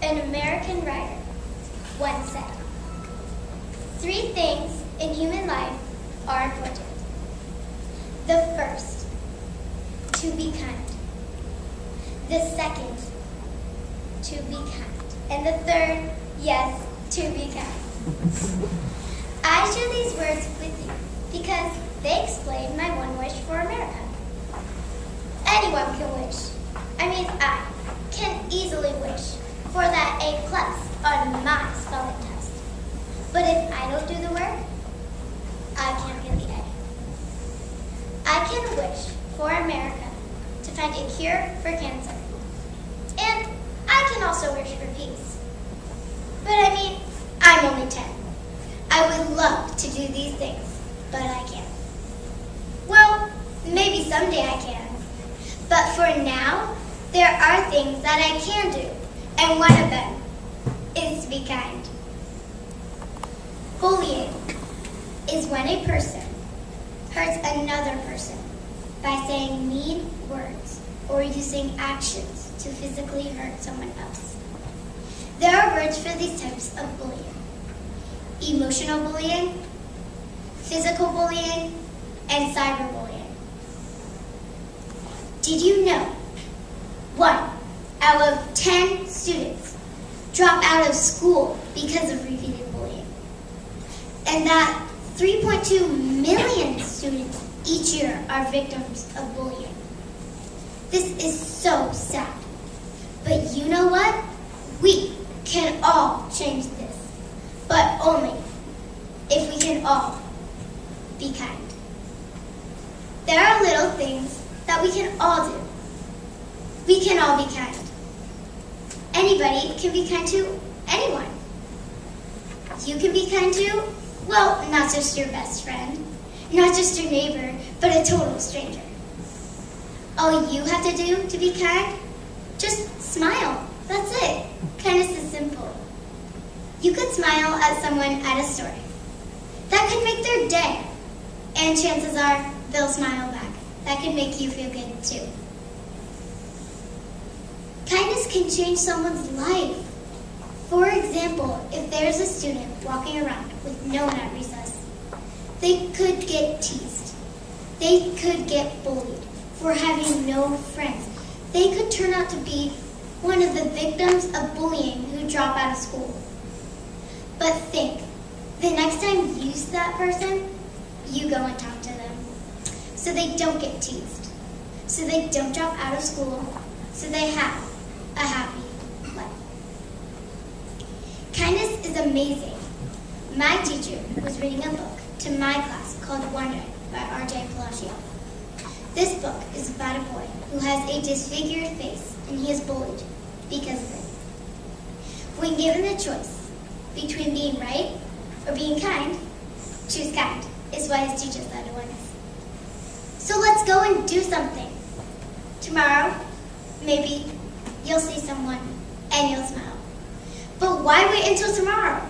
An American writer once said, 3 things in human life are important. The first, to be kind. The second, to be kind. And the third, yes, to be kind. I share these words with you because they explain my one wish for America. Anyone can wish. I can easily wish for that A+ on my spelling test. But if I don't do the work, I can't get the A. I can wish for America to find a cure for cancer. And I can also wish for peace. But I'm only 10. I would love to do these things, but I can't. Well, maybe someday I can. But for now, there are things that I can do, and one of them is to be kind. Bullying is when a person hurts another person by saying mean words or using actions to physically hurt someone else. There are words for these types of bullying: emotional bullying, physical bullying, and cyberbullying. Did you know 1 out of 10 students drop out of school because of repeated bullying? And that 3.2 million students each year are victims of bullying. This is so sad. But you know what? We can all change this, but only if we can all be kind. There are little things that we can all do. We can all be kind. Anybody can be kind to anyone. You can be kind to, well, not just your best friend, not just your neighbor, but a total stranger. All you have to do to be kind, just smile. That's it. Kindness is simple. You could smile at someone at a store. That could make their day. And chances are they'll smile back. That could make you feel good too. Kindness can change someone's life. For example, if there's a student walking around with no one at recess, they could get teased. They could get bullied for having no friends. They could turn out to be one of the victims of bullying who drop out of school. But think, the next time you see that person, you go and talk to them. So they don't get teased. So they don't drop out of school. So they have a happy life. Kindness is amazing. My teacher was reading a book to my class called Wonder by R.J. Palacio. This book is about a boy who has a disfigured face and he is bullied because of it. When given the choice between being right or being kind, choose kind, is what his teacher said to us. So let's go and do something. Tomorrow, maybe you'll see someone and you'll smile. But why wait until tomorrow?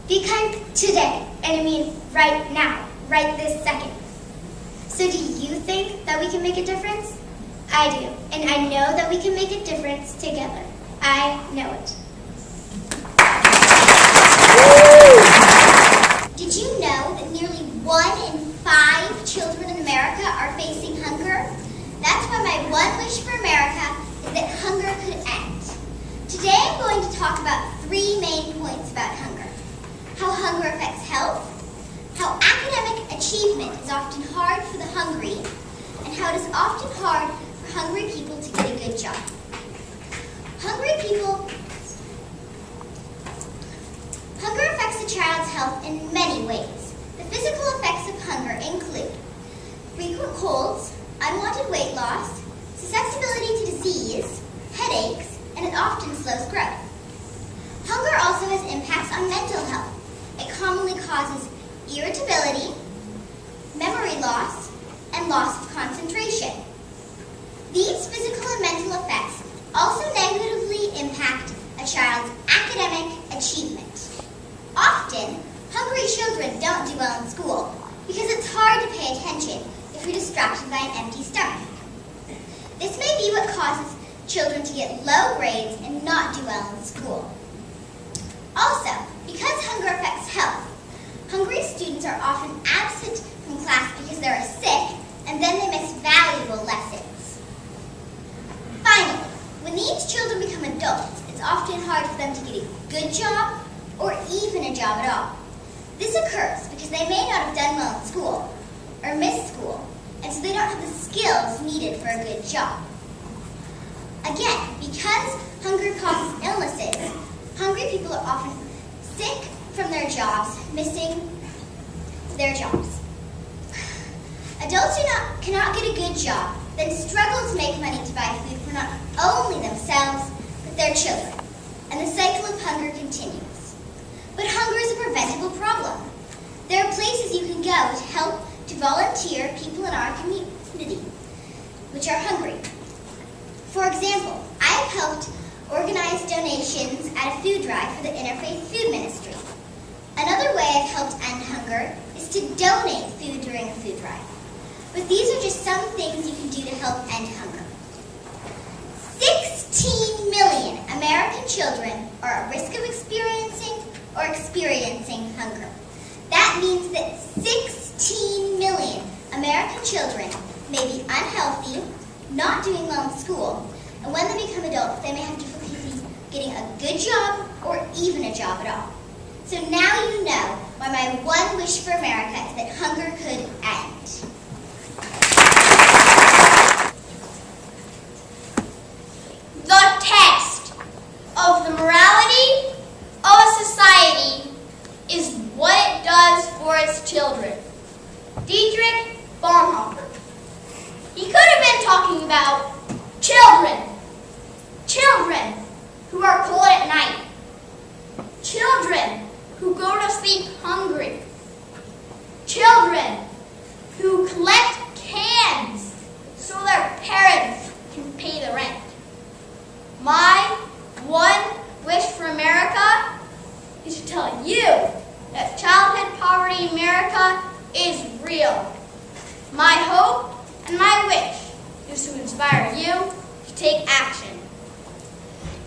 Be kind today, and right now, right this second. So do you think that we can make a difference? I do, and I know that we can make a difference together. I know it. Did you know that nearly 1 in 5 children in America are facing hunger? That's why my one wish for America is that hunger could end. Today I'm going to talk about 3 main points about hunger. How hunger affects health, how academic achievement is often hard for the hungry, and how it is often hard for hungry people to get a good job. Hunger affects a child's health in many ways. The physical effects of hunger include frequent colds, unwanted weight loss, susceptibility to disease, headaches, and it often slows growth. Hunger also has impacts on mental health. It commonly causes irritability, memory loss, and loss of concentration. These physical and mental effects also negatively impact a child's academic achievement. Often, hungry children don't do well in school because it's hard to pay attention if you're distracted by an empty stomach. This may be what causes children to get low grades and not do well in school. Also, because hunger affects health, hungry students are often absent from class because they are sick, and then they miss valuable lessons. Finally, when these children become adults, it's often hard for them to get a good job or even a job at all. This occurs because they may not have done well in school or missed school, and so they don't have the skills needed for a good job. Again, because hunger causes illnesses, hungry people are often sick from their jobs, missing their jobs. Adults who cannot get a good job then struggle to make money to buy food for not only themselves, but their children, and the cycle of hunger continues. But hunger is a preventable problem. There are places you can go to help to volunteer people in our community which are hungry. For example, I have helped organize donations at a food drive for the Interfaith Food Ministry. Another way I've helped end hunger is to donate food during a food drive. But these are just some things you can do to help end hunger. 16 million American children are at risk of experiencing hunger. That means that 16 million American children may be unhealthy, not doing well in school, and when they become adults, they may have difficulty getting a good job or even a job at all. So now you know why my one wish for America is that hunger could end. The test of the morality of a society is what it does for its children. Dietrich Bonhoeffer. He could have been talking about children. Children who are cold at night. Children who go to sleep hungry. Children who collect cans so their parents can pay the rent. My one wish for America is to tell you that childhood poverty in America is real. My hope and my wish is to inspire you to take action.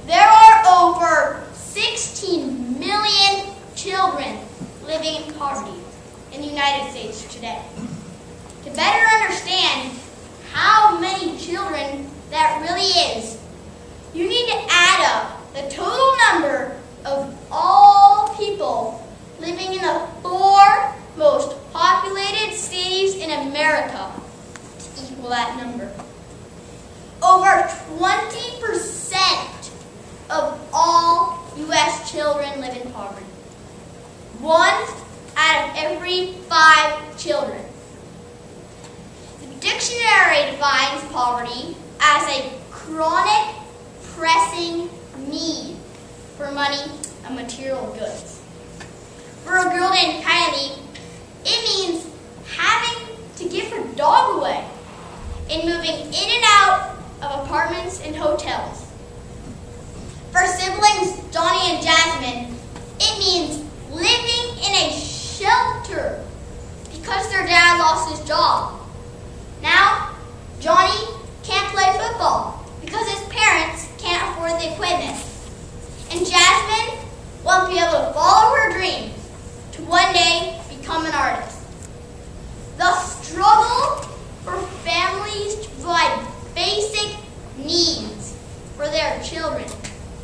There are over 16 million children living in poverty in the United States today. To better understand how many children that really is, you need to add up the total number of all people living in the 4 most populated cities in America to equal that number. Over 20% of all U.S. children live in poverty. 1 out of every 5 children. The dictionary defines poverty as a chronic, pressing need for money and material goods. For a girl named Kylie, it means having to give her dog away and moving in and out of apartments and hotels. For siblings Johnny and Jasmine, it means living in a shelter because their dad lost his job. Now, Johnny can't play football because his parents can't afford the equipment. And Jasmine won't be able to follow her dreams to one day become an artist. The struggle for families to provide basic needs for their children,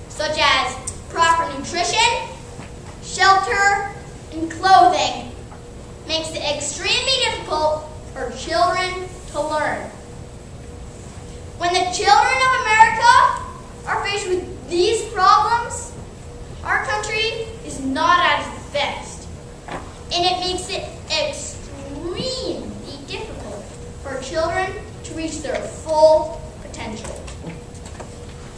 such as proper nutrition, shelter, and clothing, makes it extremely difficult for children to learn. When the children of America are faced with these problems, our country is not at its best, and it makes it extremely difficult for children to reach their full potential.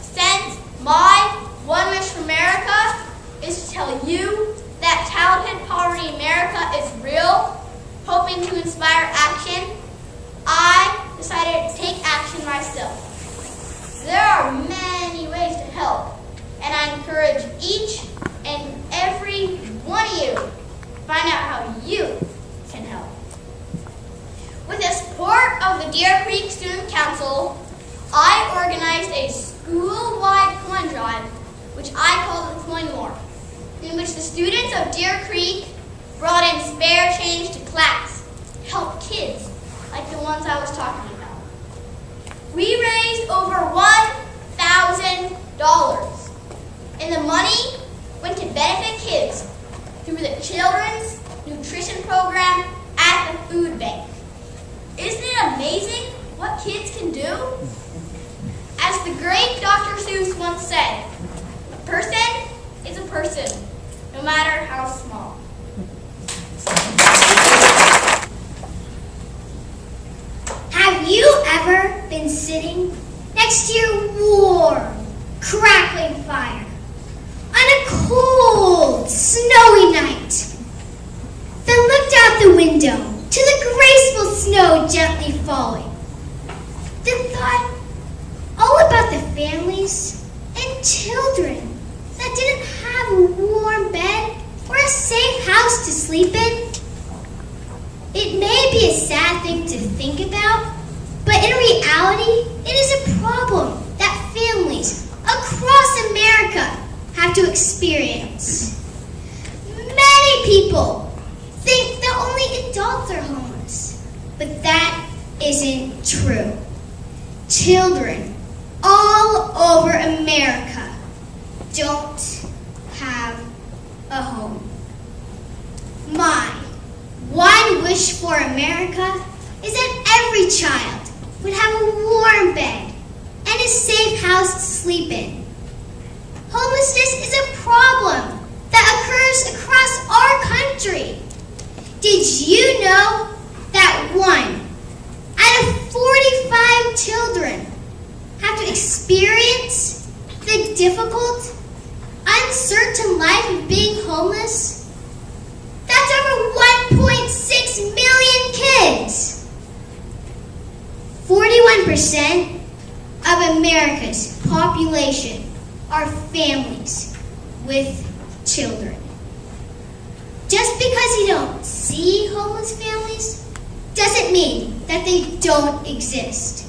Since my one wish for America is to tell you that childhood poverty in America is real, hoping to inspire action, I decided to take action myself. There are many ways to help, and I encourage each and every one of you to find out how you can help. With the support of the Deer Creek Student Council, I organized a school-wide coin drive, which I call the Coin War. in which the students of Deer Creek brought in spare change to class to help kids like the ones I was talking about. We raised over $1,000, and the money went to benefit kids through the Children's Nutrition Program at the food bank. Isn't it amazing what kids can do? As the great Dr. Seuss once said, a person is a person, no matter how small. Have you ever been sitting next to your warm, crackling fire on a cold, snowy night, then looked out the window to the graceful snow gently falling, then thought all about the families and children that didn't have a warm bed or a safe house to sleep in? It may be a sad thing to think about, but in reality, it is a problem that families across America have to experience. Many people think that only adults are homeless, but that isn't true. Children all over America don't have a home. My one wish for America is that every child would have a warm bed and a safe house to sleep in. Homelessness is a problem that occurs across our country. Did you know that 1 out of 45 children have to experience the difficult, uncertain life of being homeless? That's over 1.6 million kids. 41% of America's population are families with children. Just because you don't see homeless families doesn't mean that they don't exist.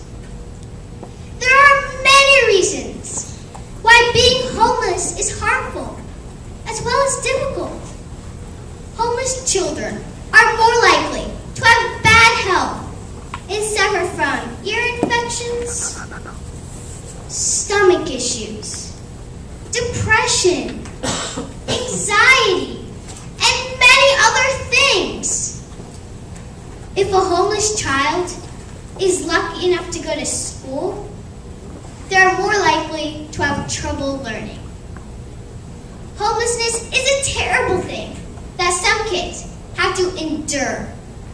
There are many reasons why being homeless is harmful as well as difficult. Homeless children are more likely to have bad health and suffer from ear infections, stomach issues, depression, anxiety, and many other things. If a homeless child is lucky enough to go to school, they're more likely to have trouble learning. Homelessness is a terrible thing that some kids have to endure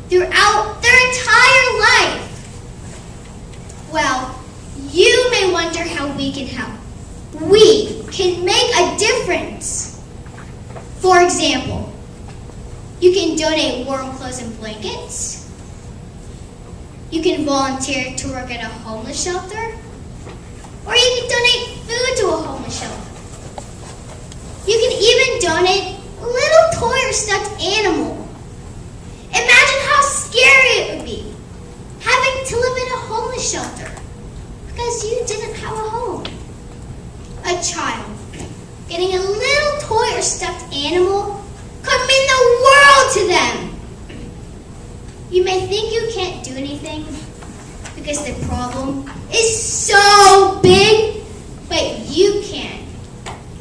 throughout their entire life. Well, you may wonder how we can help. We can make a difference. For example, you can donate warm clothes and blankets. You can volunteer to work at a homeless shelter. Or you can donate food to a homeless shelter. You can even donate a little toy or stuffed animal. Imagine how scary it would be having to live in a homeless shelter because you didn't have a home. A child getting a little toy or stuffed animal could mean the world to them. You may think you can't do anything because the problem is so big, but you can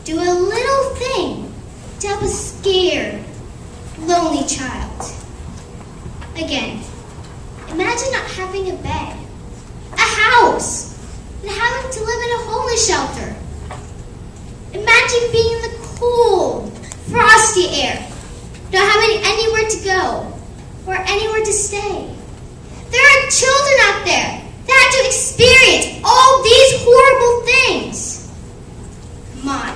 do a little thing to help a scared, lonely child. Again, imagine not having a bed, a house, and having to live in a homeless shelter. Imagine being in the cold, frosty air, not having anywhere to go or anywhere to stay. There are children out there that have to experience all these horrible things. My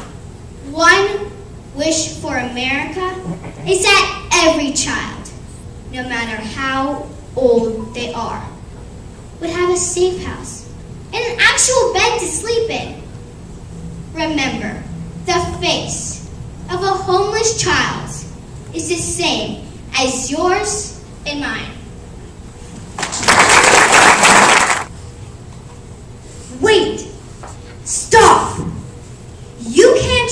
one wish for America is that every child, no matter how old they are, would have a safe house and an actual bed to sleep in. Remember, the face of a homeless child is the same as yours and mine. Wait! Stop! You can't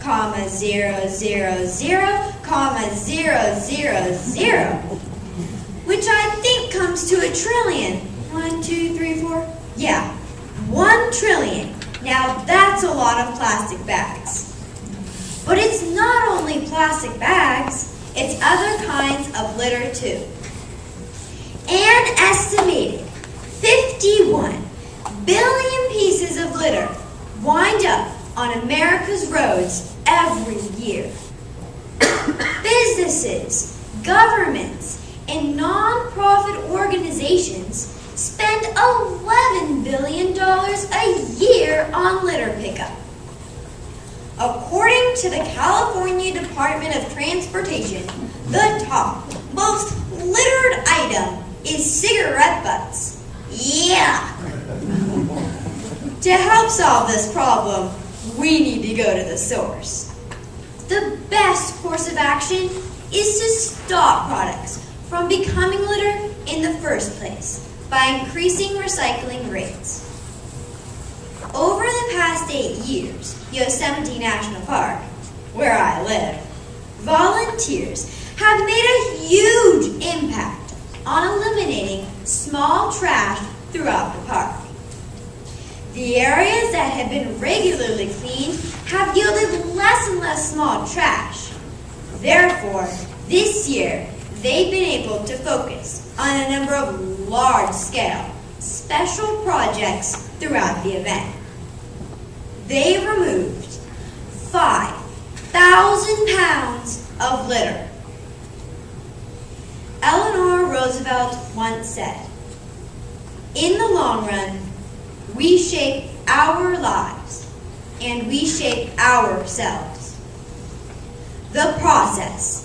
comma 0, 0, 0, comma 0, 0, 0, which I think comes to a trillion. 1, 2, 3, 4. Yeah, 1 trillion. Now that's a lot of plastic bags. But it's not only plastic bags, it's other kinds of litter too. An estimated 51 billion pieces of litter wind up on America's roads every year. Businesses, governments, and non-profit organizations spend $11 billion a year on litter pickup. According to the California Department of Transportation, the top most littered item is cigarette butts. Yeah! To help solve this problem, we need to go to the source. The best course of action is to stop products from becoming litter in the first place by increasing recycling rates. Over the past 8 years, Yosemite National Park, where I live, volunteers have made a huge impact on eliminating small trash throughout the park. The areas that have been regularly cleaned have yielded less and less small trash. Therefore, this year, they've been able to focus on a number of large-scale, special projects throughout the event. They removed 5,000 pounds of litter. Eleanor Roosevelt once said, "In the long run, we shape our lives, and we shape ourselves. The process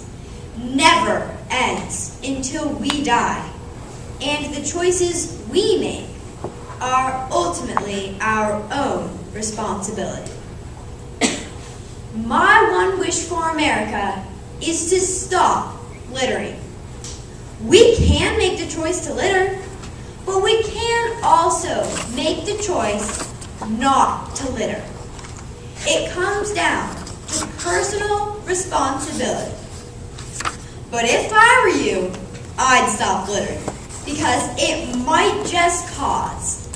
never ends until we die, and the choices we make are ultimately our own responsibility." My one wish for America is to stop littering. We can make the choice to litter, but we can also make the choice not to litter. It comes down to personal responsibility. But if I were you, I'd stop littering, because it might just cause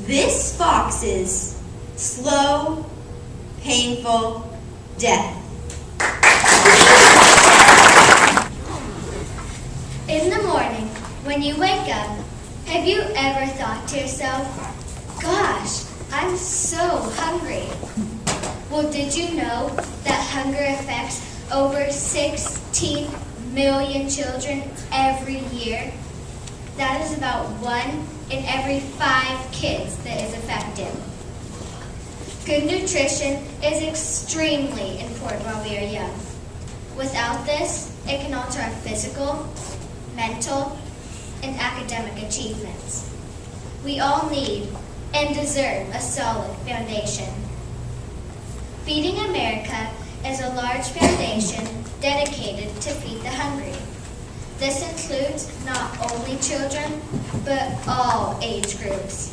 this fox's slow, painful death. In the morning, when you wake up, have you ever thought to yourself, "Gosh, I'm so hungry"? Well, did you know that hunger affects over 16 million children every year? That is about 1 in every 5 kids that is affected. Good nutrition is extremely important while we are young. Without this, it can alter our physical, mental, and academic achievements. We all need and deserve a solid foundation. Feeding America is a large foundation dedicated to feed the hungry. This includes not only children, but all age groups.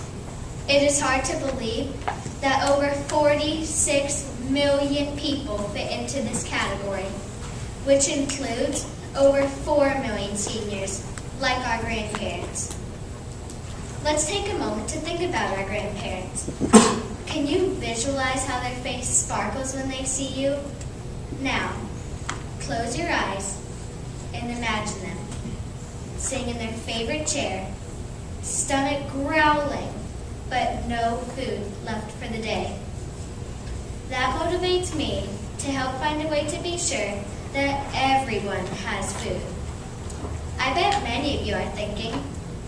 It is hard to believe that over 46 million people fit into this category, which includes over 4 million seniors, like our grandparents. Let's take a moment to think about our grandparents. Can you visualize how their face sparkles when they see you? Now, close your eyes and imagine them sitting in their favorite chair, stomach growling, but no food left for the day. That motivates me to help find a way to be sure that everyone has food. I bet many of you are thinking,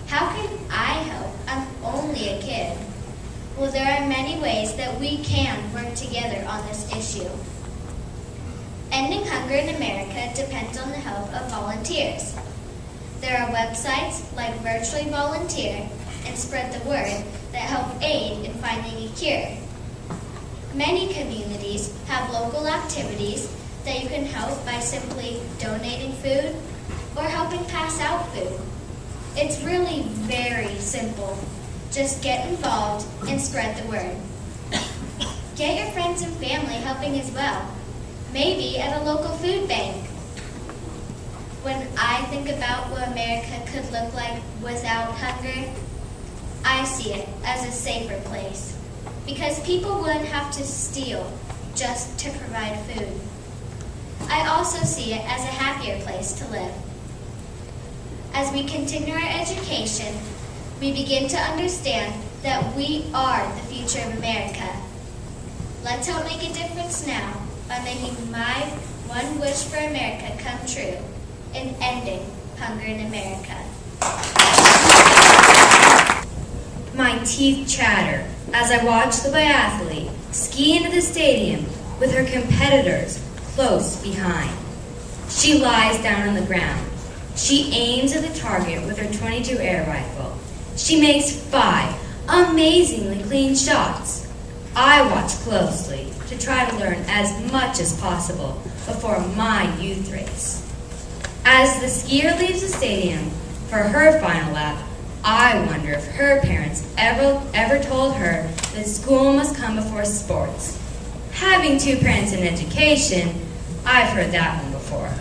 how can I help? I'm only a kid. Well, there are many ways that we can work together on this issue. Ending hunger in America depends on the help of volunteers. There are websites like Virtually Volunteer and Spread the Word that help aid in finding a cure. Many communities have local activities that you can help by simply donating food or helping pass out food. It's really very simple. Just get involved and spread the word. Get your friends and family helping as well, maybe at a local food bank. When I think about what America could look like without hunger, I see it as a safer place because people wouldn't have to steal just to provide food. I also see it as a happier place to live. As we continue our education, we begin to understand that we are the future of America. Let's help make a difference now by making my one wish for America come true in ending hunger in America. My teeth chatter as I watch the biathlete ski into the stadium with her competitors close behind. She lies down on the ground. She aims at the target with her .22 air rifle. She makes 5 amazingly clean shots. I watch closely to try to learn as much as possible before my youth race. As the skier leaves the stadium for her final lap, I wonder if her parents ever told her that school must come before sports. Having 2 parents in education, I've heard that one before.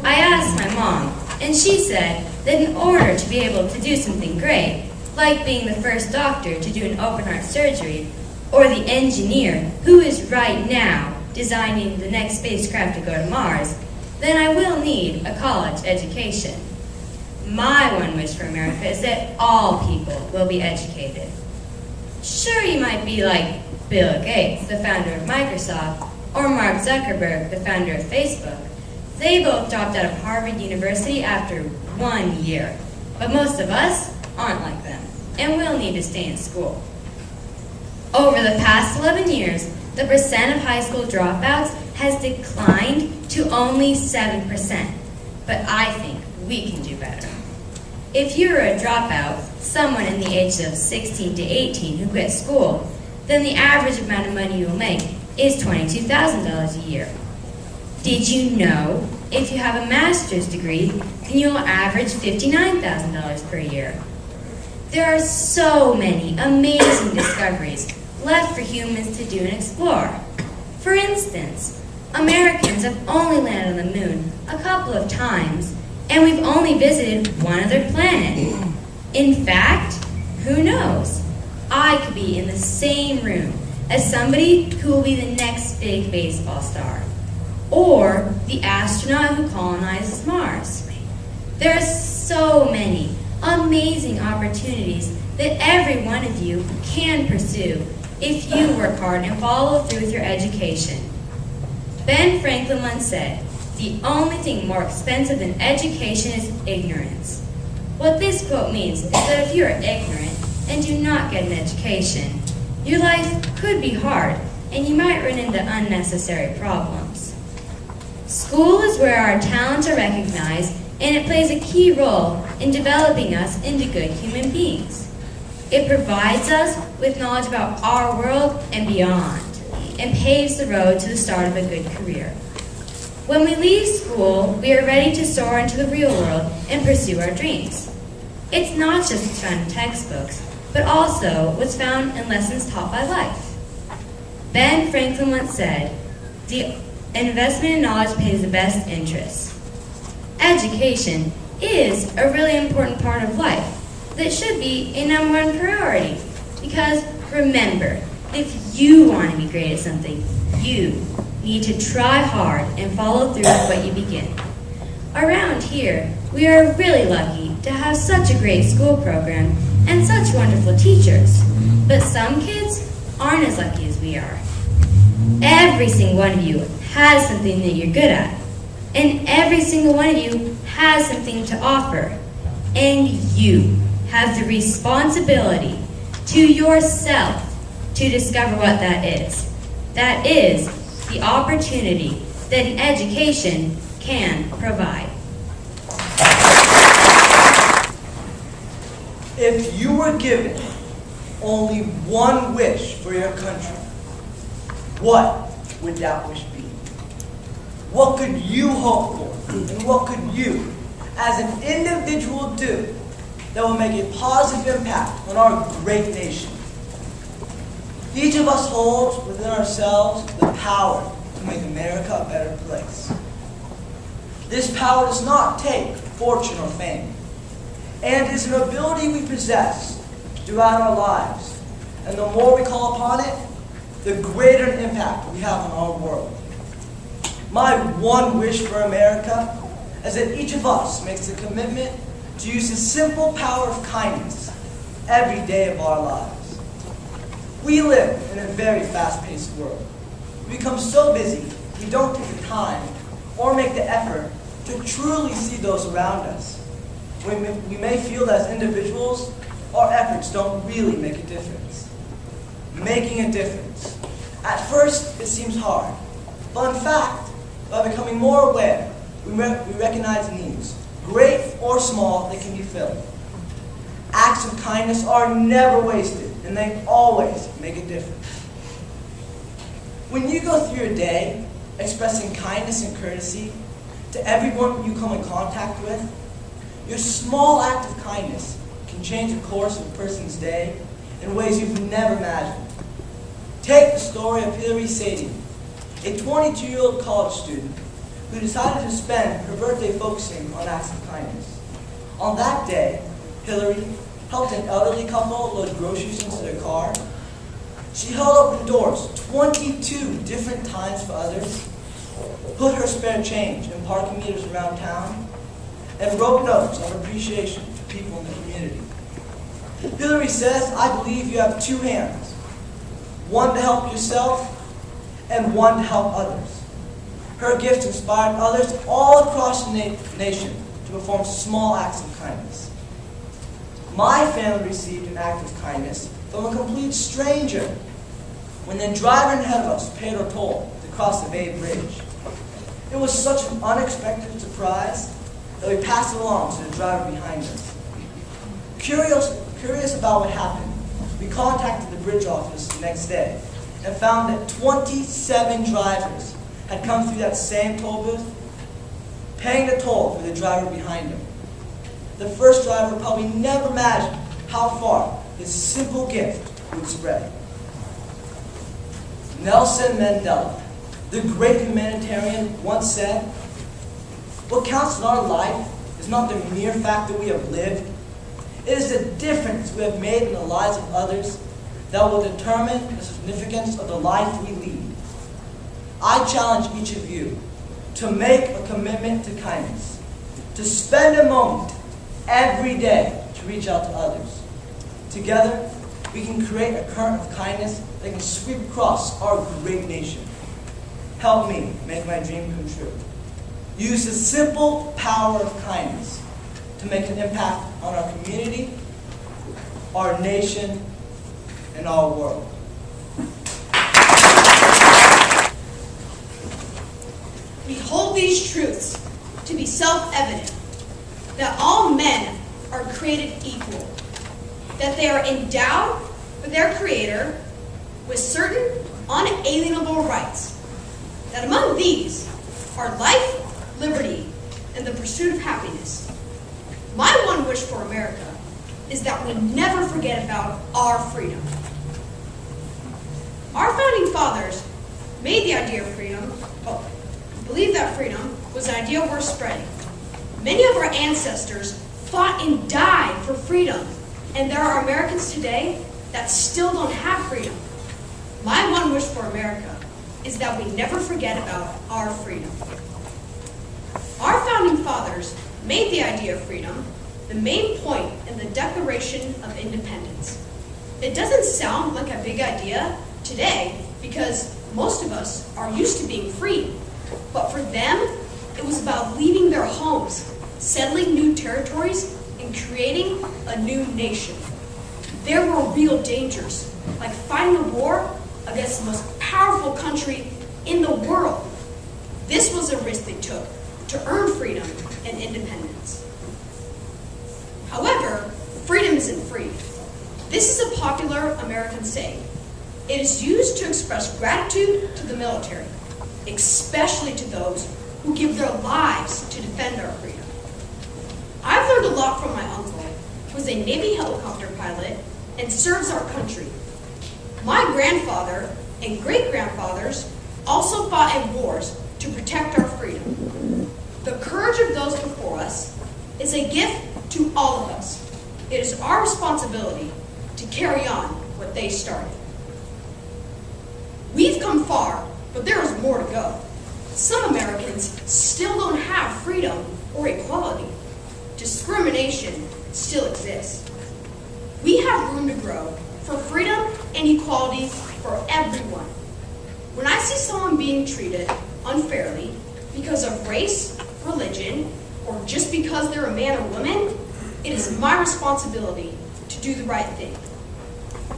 I asked my mom, and she said that in order to be able to do something great, like being the first doctor to do an open heart surgery, or the engineer who is right now designing the next spacecraft to go to Mars, then I will need a college education. My one wish for America is that all people will be educated. Sure, you might be like Bill Gates, the founder of Microsoft, or Mark Zuckerberg, the founder of Facebook. They both dropped out of Harvard University after 1 year. But most of us aren't like them, and will need to stay in school. Over the past 11 years, the percent of high school dropouts has declined to only 7%. But I think we can do better. If you're a dropout, someone in the age of 16 to 18 who quit school, then the average amount of money you will make is $22,000 a year. Did you know if you have a master's degree, then you'll average $59,000 per year? There are so many amazing discoveries left for humans to do and explore. For instance, Americans have only landed on the moon a couple of times, and we've only visited one other planet. In fact, who knows? I could be in the same room as somebody who will be the next big baseball star, or the astronaut who colonizes Mars. There are so many amazing opportunities that every one of you can pursue if you work hard and follow through with your education. Ben Franklin once said, "The only thing more expensive than education is ignorance." What this quote means is that if you are ignorant and do not get an education, your life could be hard and you might run into unnecessary problems. School is where our talents are recognized, and it plays a key role in developing us into good human beings. It provides us with knowledge about our world and beyond, and paves the road to the start of a good career. When we leave school, we are ready to soar into the real world and pursue our dreams. It's not just what's found in textbooks, but also what's found in lessons taught by life. Ben Franklin once said, "The investment in knowledge pays the best interest." Education is a really important part of life that should be a #1 priority, because remember, If you want to be great at something, you need to try hard and follow through with what you begin. Around here, we are really lucky to have such a great school program and such wonderful teachers. But some kids aren't as lucky as we are. Every single one of you has something that you're good at. And every single one of you has something to offer. And you have the responsibility to yourself to discover what that is. That is the opportunity that an education can provide. If you were given only one wish for your country, what would that wish be? What could you hope for? And what could you, as an individual, do that will make a positive impact on our great nation? Each of us holds within ourselves the power to make America a better place. This power does not take fortune or fame, and is an ability we possess throughout our lives. And the more we call upon it, the greater an impact we have on our world. My one wish for America is that each of us makes a commitment to use the simple power of kindness every day of our lives. We live in a very fast-paced world. We become so busy, we don't take the time or make the effort to truly see those around us. We may feel that as individuals, our efforts don't really make a difference. Making a difference. At first, it seems hard, but in fact, by becoming more aware, we recognize needs, great or small, that can be filled. Acts of kindness are never wasted, and they always make a difference. When you go through your day expressing kindness and courtesy to everyone you come in contact with, your small act of kindness can change the course of a person's day in ways you've never imagined. Take the story of Hillary Sadie, a 22-year-old college student who decided to spend her birthday focusing on acts of kindness. On that day, Hillary helped an elderly couple load groceries into their car. She held open doors 22 different times for others, put her spare change in parking meters around town, and wrote notes of appreciation to people in the community. Hillary says, "I believe you have two hands, one to help yourself and one to help others." Her gift inspired others all across the nation to perform small acts of kindness. My family received an act of kindness from a complete stranger when the driver ahead of us paid our toll to cross the Bay Bridge. It was such an unexpected surprise that we passed it along to the driver behind us. Curious about what happened, we contacted the bridge office the next day and found that 27 drivers had come through that same toll booth, paying the toll for the driver behind him. The first driver probably never imagined how far his simple gift would spread. Nelson Mandela, the great humanitarian, once said, "What counts in our life is not the mere fact that we have lived. It is the difference we have made in the lives of others that will determine the significance of the life we lead." I challenge each of you to make a commitment to kindness, to spend a moment every day to reach out to others. Together, we can create a current of kindness that can sweep across our great nation. Help me make my dream come true. Use the simple power of kindness to make an impact on our community, our nation, and our world. We hold these truths to be self-evident, that all men are created equal, that they are endowed with their Creator with certain unalienable rights, that among these are life, liberty, and the pursuit of happiness. My one wish for America is that we never forget about our freedom. Our founding fathers made the idea of freedom, believed that freedom was an idea worth spreading. Many of our ancestors fought and died for freedom, and there are Americans today that still don't have freedom. My one wish for America is that we never forget about our freedom. Our founding fathers made the idea of freedom the main point in the Declaration of Independence. It doesn't sound like a big idea today because most of us are used to being free, but for them, it was about leaving their homes, settling new territories, and creating a new nation. There were real dangers, like fighting a war against the most powerful country in the world. This was a risk they took to earn freedom and independence. However, freedom isn't free. This is a popular American saying. It is used to express gratitude to the military, especially to those who give their lives to defend our freedom. I've learned a lot from my uncle, who is a Navy helicopter pilot and serves our country. My grandfather and great-grandfathers also fought in wars to protect our freedom. The courage of those before us is a gift to all of us. It is our responsibility to carry on what they started. We've come far, but there is more to go. Some Americans still don't have freedom or equality. Discrimination still exists. We have room to grow for freedom and equality for everyone. When I see someone being treated unfairly because of race, religion, or just because they're a man or woman, it is my responsibility to do the right thing.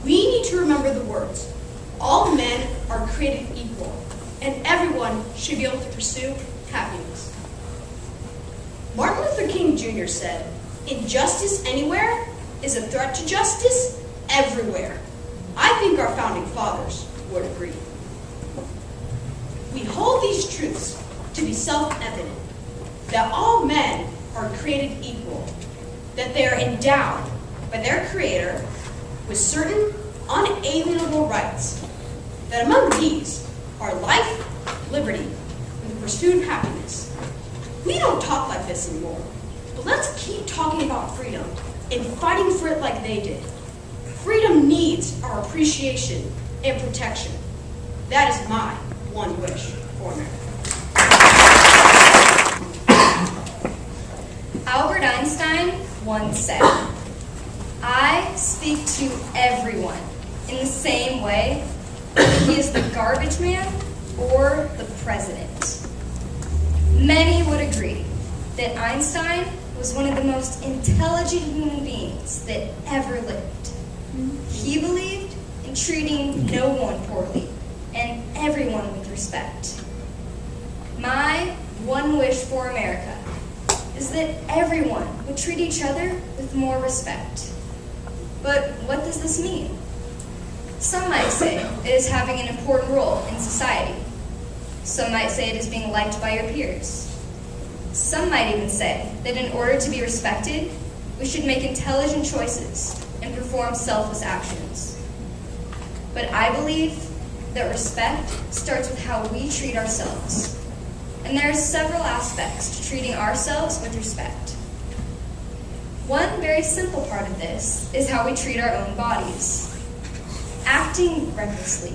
We need to remember the words, all men are created equal, and everyone should be able to pursue happiness. Martin Luther King Jr. said, injustice anywhere is a threat to justice everywhere. I think our founding fathers would agree. We hold these truths to be self-evident, that all men are created equal, that they are endowed by their Creator with certain unalienable rights, that among these are life, liberty, and the pursuit of happiness. We don't talk like this anymore, but let's keep talking about freedom and fighting for it like they did. Freedom needs our appreciation and protection. That is my one wish for America. Albert Einstein once said, I speak to everyone in the same way, whether he is the garbage man or the president. Many would agree that Einstein was one of the most intelligent human beings that ever lived. He believed in treating no one poorly and everyone with respect. My one wish for America is that everyone would treat each other with more respect. But what does this mean? Some might say it is having an important role in society. Some might say it is being liked by your peers. Some might even say that in order to be respected, we should make intelligent choices and perform selfless actions. But I believe that respect starts with how we treat ourselves. And there are several aspects to treating ourselves with respect. One very simple part of this is how we treat our own bodies. Acting recklessly,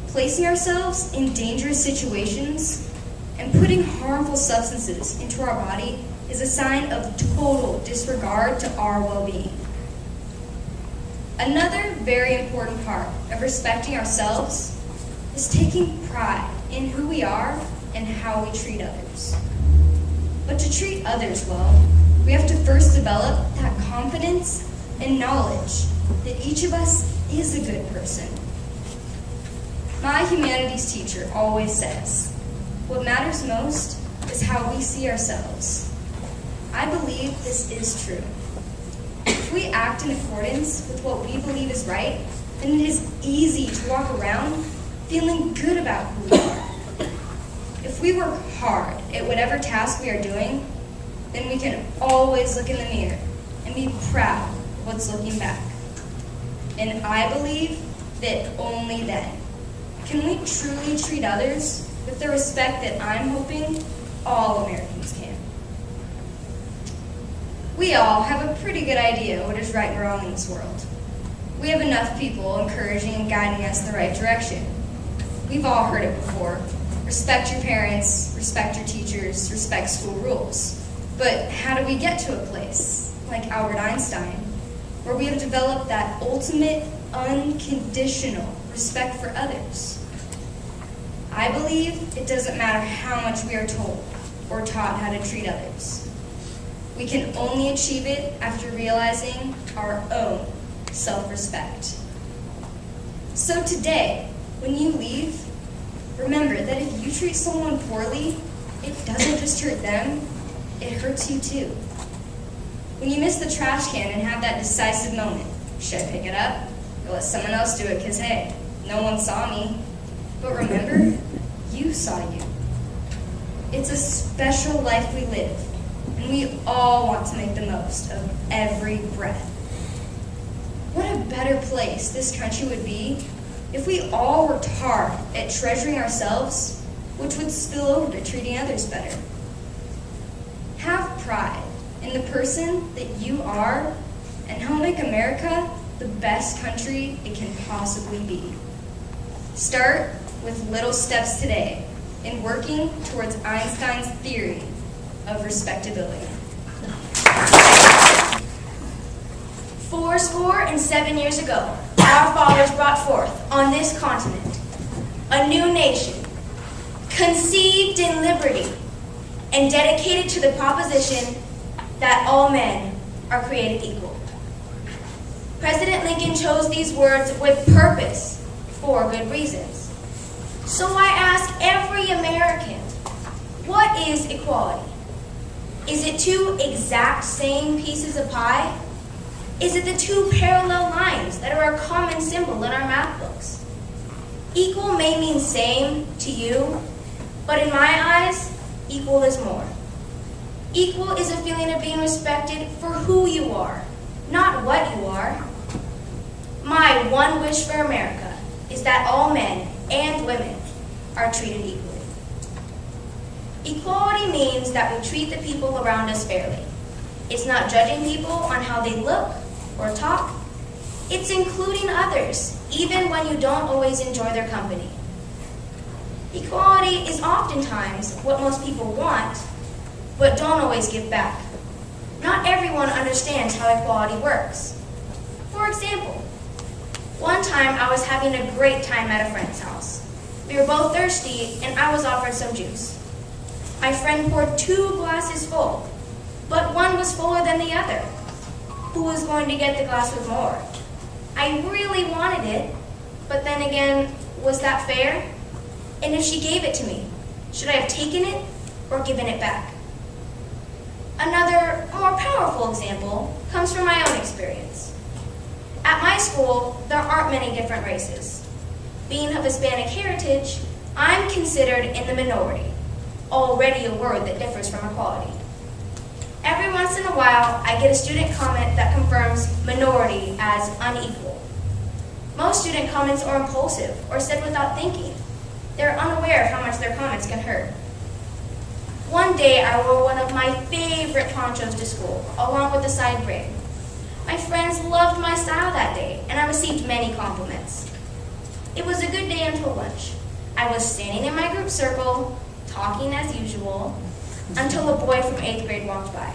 placing ourselves in dangerous situations, and putting harmful substances into our body is a sign of total disregard to our well-being. Another very important part of respecting ourselves is taking pride in who we are and how we treat others. But to treat others well, we have to first develop that confidence and knowledge that each of us is a good person. My humanities teacher always says, what matters most is how we see ourselves. I believe this is true. If we act in accordance with what we believe is right, then it is easy to walk around feeling good about who we are. If we work hard at whatever task we are doing, then we can always look in the mirror and be proud of what's looking back. And I believe that only then can we truly treat others with the respect that I'm hoping all Americans can. We all have a pretty good idea what is right and wrong in this world. We have enough people encouraging and guiding us in the right direction. We've all heard it before. Respect your parents, respect your teachers, respect school rules. But how do we get to a place, like Albert Einstein, where we have developed that ultimate, unconditional respect for others? I believe it doesn't matter how much we are told or taught how to treat others. We can only achieve it after realizing our own self-respect. So today, when you leave, remember that if you treat someone poorly, it doesn't just hurt them, it hurts you too. When you miss the trash can and have that decisive moment, should I pick it up or let someone else do it because, hey, no one saw me? But remember, you saw you. It's a special life we live, and we all want to make the most of every breath. What a better place this country would be if we all worked hard at treasuring ourselves, which would spill over to treating others better. Have pride in the person that you are and help make America the best country it can possibly be. Start with little steps today in working towards Einstein's theory of respectability. 407 years ago, our fathers brought forth on this continent a new nation, conceived in liberty and dedicated to the proposition that all men are created equal. President Lincoln chose these words with purpose for good reasons. So I ask every American, what is equality? Is it two exact same pieces of pie? Is it the two parallel lines that are a common symbol in our math books? Equal may mean same to you, but in my eyes, equal is more. Equal is a feeling of being respected for who you are, not what you are. My one wish for America is that all men and women are treated equally. Equality means that we treat the people around us fairly. It's not judging people on how they look or talk. It's including others, even when you don't always enjoy their company. Equality is oftentimes what most people want, but don't always give back. Not everyone understands how equality works. For example, one time I was having a great time at a friend's house. We were both thirsty, and I was offered some juice. My friend poured 2 glasses full, but one was fuller than the other. Who was going to get the glass with more? I really wanted it, but then again, was that fair? And if she gave it to me, should I have taken it or given it back? Another, more powerful example comes from my own experience. At my school, there aren't many different races. Being of Hispanic heritage, I'm considered in the minority, already a word that differs from equality. Every once in a while, I get a student comment that confirms minority as unequal. Most student comments are impulsive or said without thinking. They're unaware of how much their comments can hurt. One day, I wore one of my favorite ponchos to school, along with a side braid. My friends loved my style that day, and I received many compliments. It was a good day until lunch. I was standing in my group circle, talking as usual, until a boy from 8th grade walked by.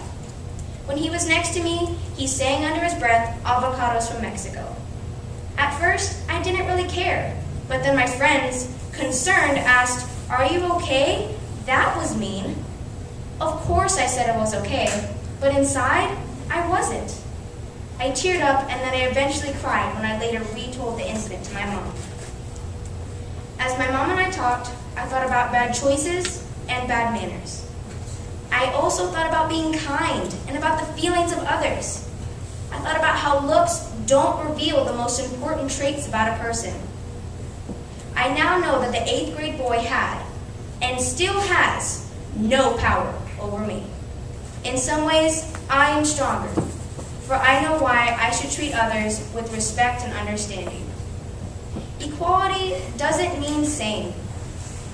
When he was next to me, he sang under his breath, "Avocados from Mexico." At first, I didn't really care, but then my friends, concerned, asked, "Are you okay? That was mean." Of course I said I was okay, but inside, I wasn't. I teared up, and then I eventually cried when I later retold the incident to my mom. As my mom and I talked, I thought about bad choices and bad manners. I also thought about being kind and about the feelings of others. I thought about how looks don't reveal the most important traits about a person. I now know that the 8th grade boy had, and still has, no power over me. In some ways, I am stronger, for I know why I should treat others with respect and understanding. Equality doesn't mean same.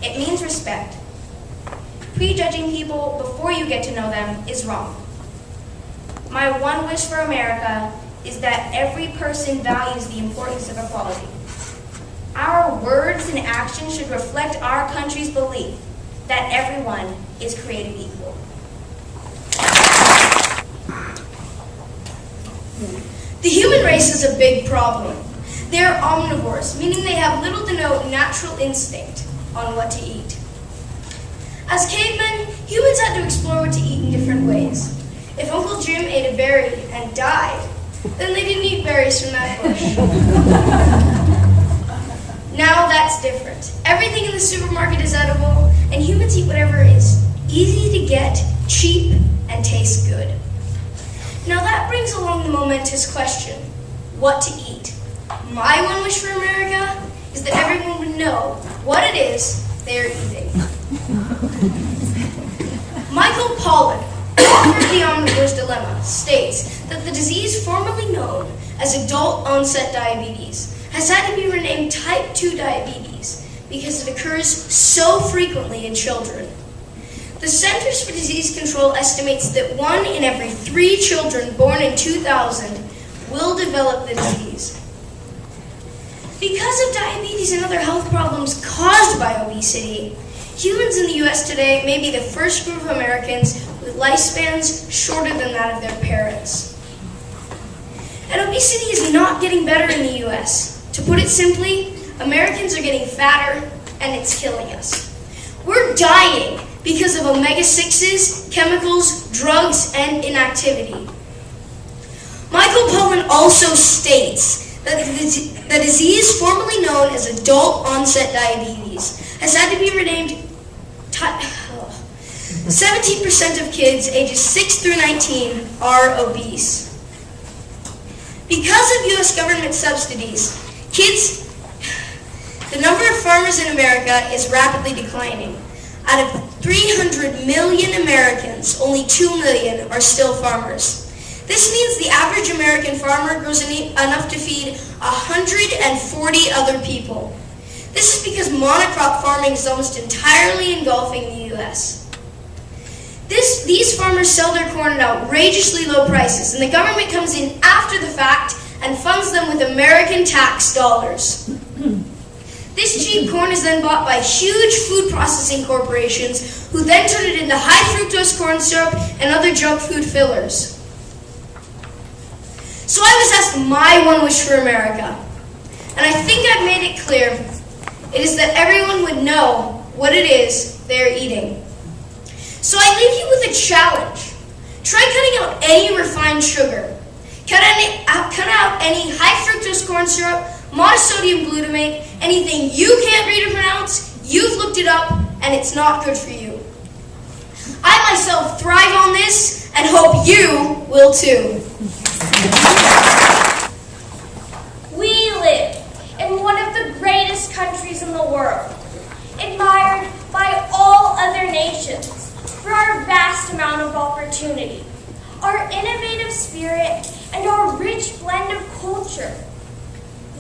It means respect. Prejudging people before you get to know them is wrong. My one wish for America is that every person values the importance of equality. Our words and actions should reflect our country's belief that everyone is created equal. The human race is a big problem. They are omnivores, meaning they have little to no natural instinct on what to eat. As cavemen, humans had to explore what to eat in different ways. If Uncle Jim ate a berry and died, then they didn't eat berries from that bush. Now that's different. Everything in the supermarket is edible, and humans eat whatever is easy to get, cheap, and tastes good. Now that brings along the momentous question, what to eat? My one wish for America is that everyone would know what it is they are eating. Michael Pollan, author of The Omnivore's Dilemma, states that the disease formerly known as adult-onset diabetes has had to be renamed type 2 diabetes because it occurs so frequently in children. The Centers for Disease Control estimates that 1 in every 3 children born in 2000 will develop the disease. Because of diabetes and other health problems caused by obesity, humans in the U.S. today may be the first group of Americans with lifespans shorter than that of their parents. And obesity is not getting better in the U.S. To put it simply, Americans are getting fatter and it's killing us. We're dying because of omega-6s, chemicals, drugs, and inactivity. Michael Pollan also states that the disease formerly known as adult-onset diabetes has had to be renamed 17% of kids ages 6 through 19 are obese. Because of U.S. government subsidies, the number of farmers in America is rapidly declining. Out of 300 million Americans, only 2 million are still farmers. This means the average American farmer grows enough to feed 140 other people. This is because monocrop farming is almost entirely engulfing the U.S. These farmers sell their corn at outrageously low prices, and the government comes in after the fact and funds them with American tax dollars. This cheap corn is then bought by huge food processing corporations who then turn it into high fructose corn syrup and other junk food fillers. So I was asked my one wish for America, and I think I've made it clear. It is that everyone would know what it is they're eating. So I leave you with a challenge. Try cutting out any refined sugar. Cut out any high fructose corn syrup, monosodium glutamate, anything you can't read or pronounce, you've looked it up, and it's not good for you. I myself thrive on this, and hope you will too. We live in one of the greatest countries in the world, admired by all other nations for our vast amount of opportunity, our innovative spirit, and our rich blend of culture.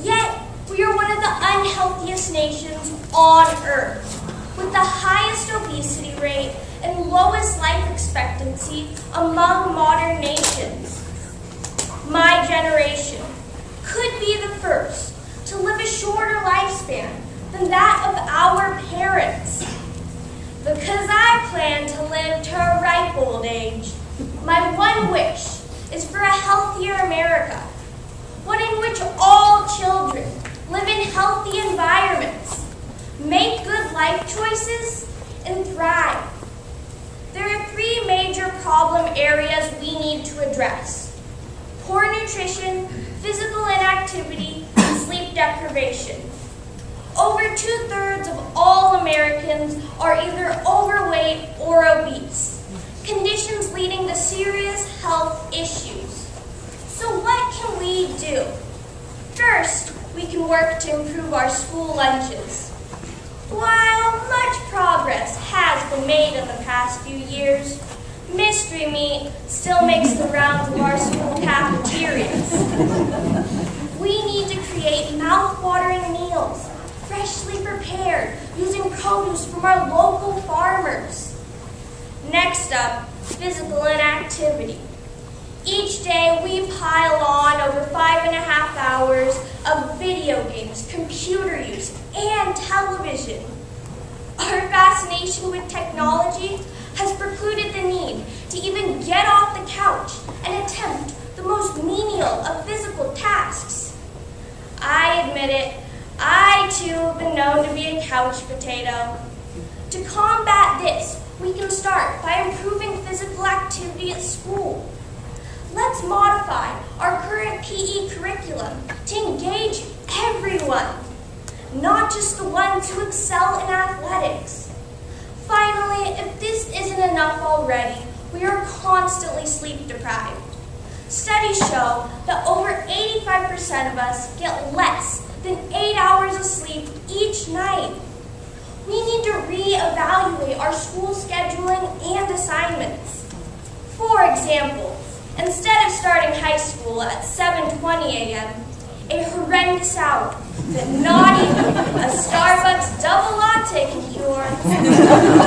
Yet, we are one of the unhealthiest nations on earth, with the highest obesity rate and lowest life expectancy among modern nations. My generation could be the first to live a shorter lifespan than that of our parents. Because I plan to live to a ripe old age, my one wish is for a healthier America, one in which all children live in healthy environments, make good life choices, and thrive. There are 3 major problem areas we need to address: poor nutrition, physical inactivity, and sleep deprivation. Over 2/3 of all Americans are either overweight or obese, conditions leading to serious health issues. So what can we do? First, we can work to improve our school lunches. While much progress has been made in the past few years, mystery meat still makes the rounds of our school cafeterias. We need to create mouth-watering meals, freshly prepared, using produce from our local farmers. Next up, physical inactivity. Each day we pile on over 5.5 hours of video games, computer use, and television. Our fascination with technology has precluded the need to even get off the couch and attempt the most menial of physical tasks. I admit it, I too have been known to be a couch potato. To combat this, we can start by improving physical activity at school. Let's modify our current PE curriculum to engage everyone, not just the ones who excel in athletics. Finally, if this isn't enough already, we are constantly sleep deprived. Studies show that over 85% of us get less than 8 hours of sleep each night. We need to reevaluate our school scheduling and assignments. For example, instead of starting high school at 7:20 a.m., a horrendous hour that not even a Starbucks double latte can cure,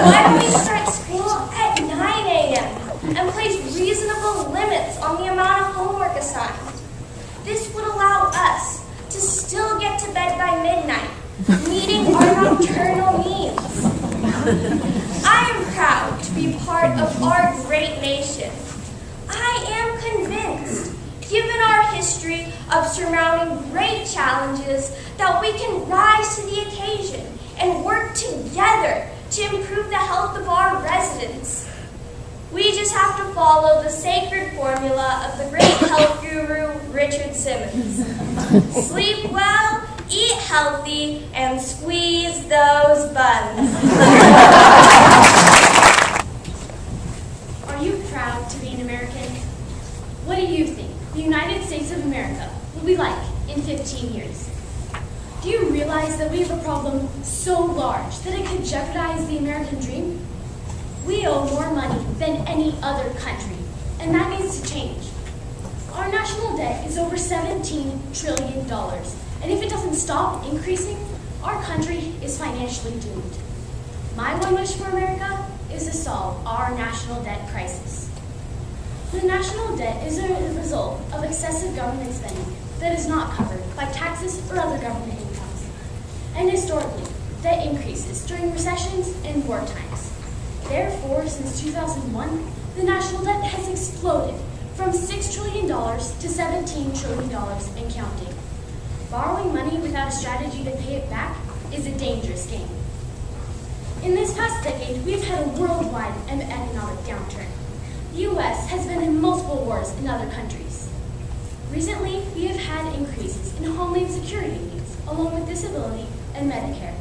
why don't we start school at 9 a.m. and place reasonable limits on the amount of homework assigned? This would allow us to still get to bed by midnight, meeting our nocturnal needs. I am proud to be part of our great nation. I am convinced, given our history of surmounting great challenges, that we can rise to the occasion and work together to improve the health of our residents. We just have to follow the sacred formula of the great health guru, Richard Simmons. Sleep well, eat healthy, and squeeze those buns. Are you proud to be an American? What do you think the United States of America will be like in 15 years? Do you realize that we have a problem so large that it could jeopardize the American dream? We owe more money than any other country, and that needs to change. Our national debt is over $17 trillion, and if it doesn't stop increasing, our country is financially doomed. My one wish for America is to solve our national debt crisis. The national debt is a result of excessive government spending that is not covered by taxes or other government incomes. And historically, debt increases during recessions and war times. Therefore, since 2001, the national debt has exploded from $6 trillion to $17 trillion and counting. Borrowing money without a strategy to pay it back is a dangerous game. In this past decade, we've had a worldwide economic downturn. The U.S. has been in multiple wars in other countries. Recently, we have had increases in homeland security needs, along with disability and Medicare.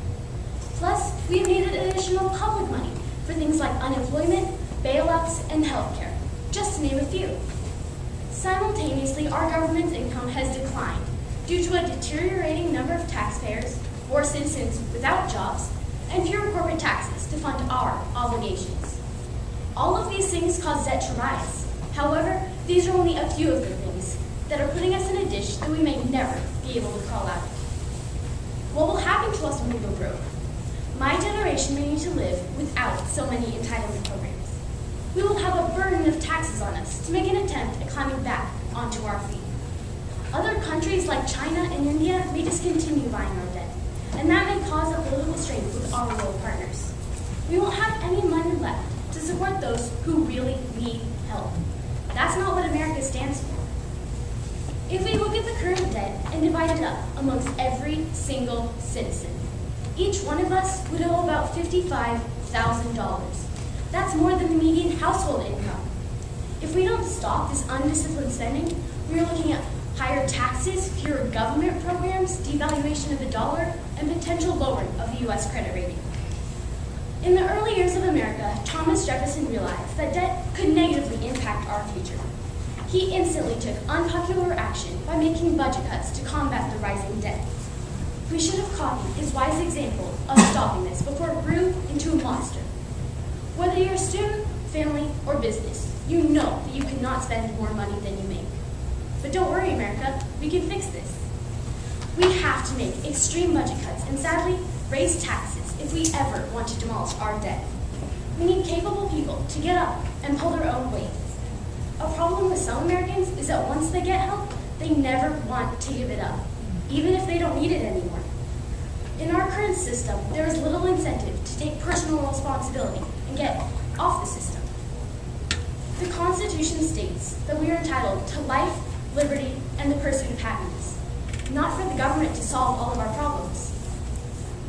Plus, we have needed additional public money for things like unemployment, bailouts, and healthcare, just to name a few. Simultaneously, our government's income has declined due to a deteriorating number of taxpayers, more citizens without jobs, and fewer corporate taxes to fund our obligations. All of these things cause debt to rise. However, these are only a few of the things that are putting us in a ditch that we may never be able to crawl out of. What will happen to us when we go broke? My generation may need to live without so many entitlement programs. We will have a burden of taxes on us to make an attempt at climbing back onto our feet. Other countries like China and India may discontinue buying our debt, and that may cause a political strain with our world partners. We won't have any money left to support those who really need help. That's not what America stands for. If we look at the current debt and divide it up amongst every single citizen, each one of us would owe about $55,000. That's more than the median household income. If we don't stop this undisciplined spending, we are looking at higher taxes, fewer government programs, devaluation of the dollar, and potential lowering of the U.S. credit rating. In the early years of America, Thomas Jefferson realized that debt could negatively impact our future. He instantly took unpopular action by making budget cuts to combat the rising debt. We should have copied his wise example of stopping this before it grew into a monster. Whether you're a student, family, or business, you know that you cannot spend more money than you make. But don't worry, America, we can fix this. We have to make extreme budget cuts and sadly, raise taxes if we ever want to demolish our debt. We need capable people to get up and pull their own weight. A problem with some Americans is that once they get help, they never want to give it up, even if they don't need it anymore. In our current system, there is little incentive to take personal responsibility and get off the system. The Constitution states that we are entitled to life, liberty, and the pursuit of happiness, not for the government to solve all of our problems.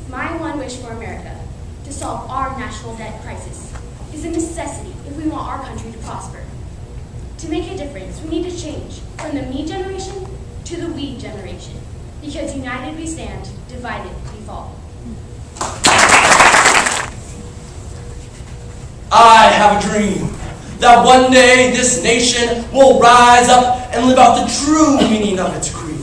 My one wish for America, to solve our national debt crisis, is a necessity if we want our country to prosper. To make a difference, we need to change from the me generation to the we generation, because united we stand, divided we fall. I have a dream that one day this nation will rise up and live out the true meaning of its creed.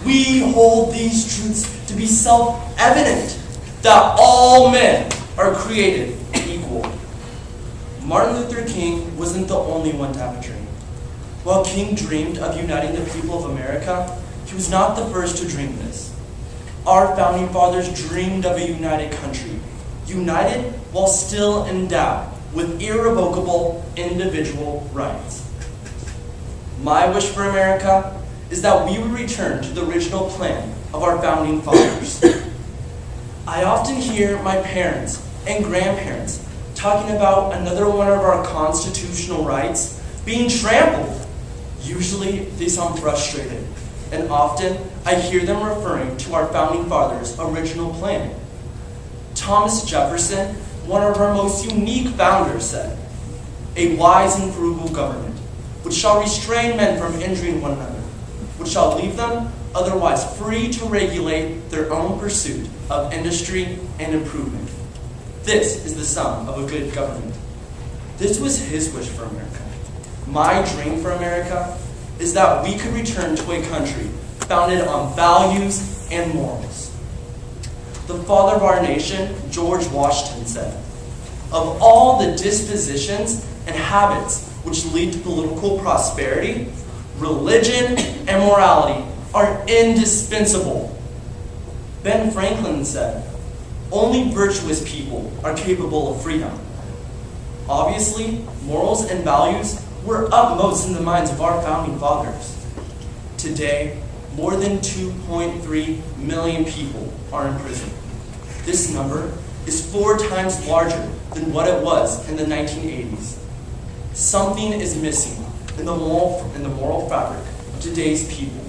We hold these truths to be self-evident, that all men are created equal. Martin Luther King wasn't the only one to have a dream. While King dreamed of uniting the people of America, he was not the first to dream this. Our founding fathers dreamed of a united country, united while still endowed with irrevocable individual rights. My wish for America is that we would return to the original plan of our founding fathers. I often hear my parents and grandparents talking about another one of our constitutional rights being trampled. Usually they sound frustrated, and often I hear them referring to our founding fathers' original plan. Thomas Jefferson, one of our most unique founders, said, "A wise and frugal government, which shall restrain men from injuring one another, which shall leave them otherwise free to regulate their own pursuit of industry and improvement. This is the sum of a good government." This was his wish for America. My dream for America is that we could return to a country founded on values and morals. The father of our nation, George Washington, said, "Of all the dispositions and habits which lead to political prosperity, religion and morality are indispensable." Ben Franklin said, "Only virtuous people are capable of freedom." Obviously, morals and values were upmost in the minds of our founding fathers. Today, more than 2.3 million people are in prison. This number is 4 times larger than what it was in the 1980s. Something is missing in the moral fabric of today's people.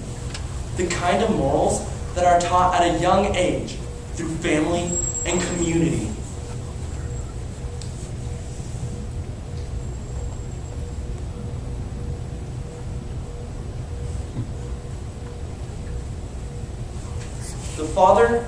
The kind of morals that are taught at a young age through family and community. The father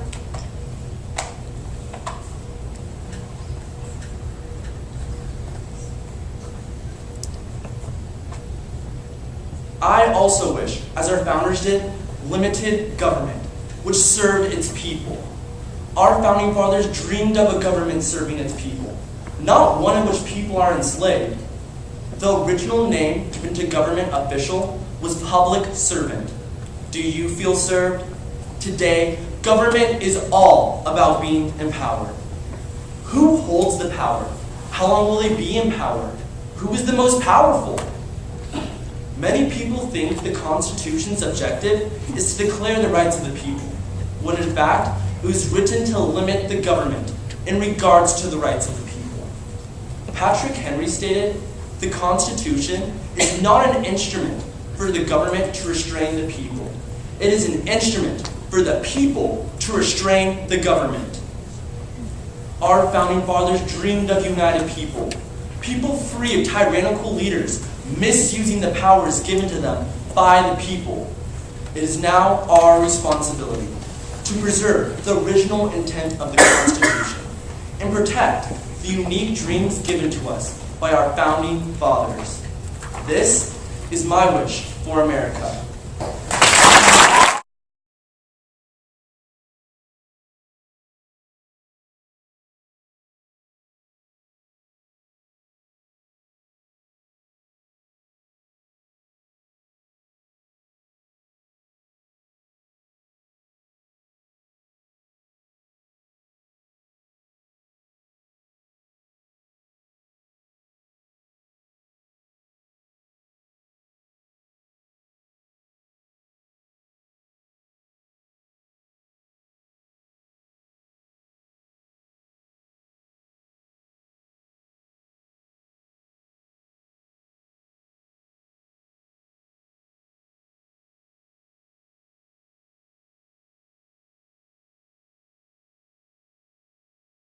I also wish, as our founders did, limited government, which served its people. Our founding fathers dreamed of a government serving its people, not one in which people are enslaved. The original name given to government official was public servant. Do you feel served? Today, government is all about being empowered. Who holds the power? How long will they be in power? Who is the most powerful? Many people think the Constitution's objective is to declare the rights of the people, when in fact, it was written to limit the government in regards to the rights of the people. Patrick Henry stated, "The Constitution is not an instrument for the government to restrain the people. It is an instrument for the people to restrain the government." Our founding fathers dreamed of united people, people free of tyrannical leaders misusing the powers given to them by the people. It is now our responsibility to preserve the original intent of the Constitution and protect the unique dreams given to us by our founding fathers. This is my wish for America.